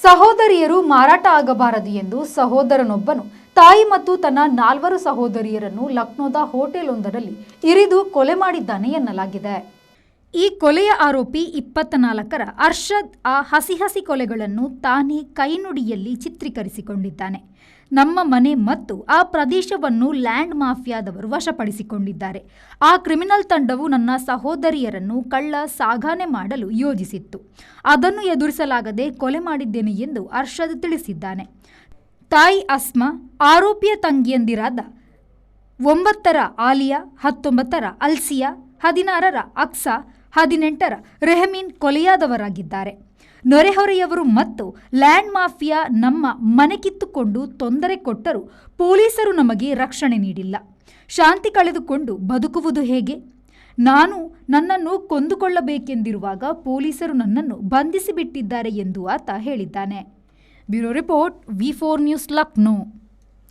ಸಹೋದರಿಯರು ಮಾರಾಟ ಆಗಬಾರದು ಎಂದು ಸಹೋದರನೊಬ್ಬನು ತಾಯಿ ಮತ್ತು ತನ್ನ 4 ಸಹೋದರಿಯರನ್ನು ಲಕ್ನೋದ ಹೋಟೆಲೊಂದರಲ್ಲಿ ಇರಿದು ಕೊಲೆ ಮಾಡಿದ್ದಾನೆ ಎನ್ನಲಾಗಿದೆ. ಈ ಕೊಲೆಯ ಆರೋಪಿ 24ರ ಅರ್ಷದ್ ಆ ಹಸಿ ಕೊಲೆಗಳನ್ನು ತಾನೇ ಕೈನುಡಿಯಲ್ಲಿ ಚಿತ್ರೀಕರಿಸಿಕೊಂಡಿದ್ದಾನೆ. ನಮ್ಮ ಮನೆ ಮತ್ತು ಆ ಪ್ರದೇಶವನ್ನು ಲ್ಯಾಂಡ್ ಮಾಫಿಯಾದವರು ವಶಪಡಿಸಿಕೊಂಡಿದ್ದಾರೆ. ಆ ಕ್ರಿಮಿನಲ್ ತಂಡವು ನನ್ನ ಸಹೋದರಿಯರನ್ನು ಕಳ್ಳ ಸಾಗಣೆ ಮಾಡಲು ಯೋಜಿಸಿತ್ತು. ಅದನ್ನು ಎದುರಿಸಲಾಗದೆ ಕೊಲೆ ಮಾಡಿದ್ದೇನೆ ಎಂದು ಅರ್ಷದ್ ತಿಳಿಸಿದ್ದಾನೆ. ತಾಯಿ ಅಸ್ಮಾ, ಆರೋಪಿಯ ತಂಗಿಯಂದಿರಾದ 9ರ ಆಲಿಯಾ, 19ರ ಅಲ್ಸಿಯಾ, 16ರ ಅಕ್ಸಾ, 18ರ ರೆಹಮೀನ್ ಕೊಲೆಯಾದವರಾಗಿದ್ದಾರೆ. ನೆರೆಹೊರೆಯವರು ಮತ್ತು ಲ್ಯಾಂಡ್ ಮಾಫಿಯಾ ನಮ್ಮ ಮನೆ ಕಿತ್ತುಕೊಂಡು ತೊಂದರೆ ಕೊಟ್ಟರೂ ಪೊಲೀಸರು ನಮಗೆ ರಕ್ಷಣೆ ನೀಡಿಲ್ಲ. ಶಾಂತಿ ಕಳೆದುಕೊಂಡು ಬದುಕುವುದು ಹೇಗೆ? ನಾನು ನನ್ನನ್ನು ಕೊಂದುಕೊಳ್ಳಬೇಕೆಂದಿರುವಾಗ ಪೊಲೀಸರು ನನ್ನನ್ನು ಬಂಧಿಸಿಬಿಟ್ಟಿದ್ದಾರೆ ಎಂದು ಆತ ಹೇಳಿದ್ದಾನೆ. Bureau report, V4 news, Lucknow.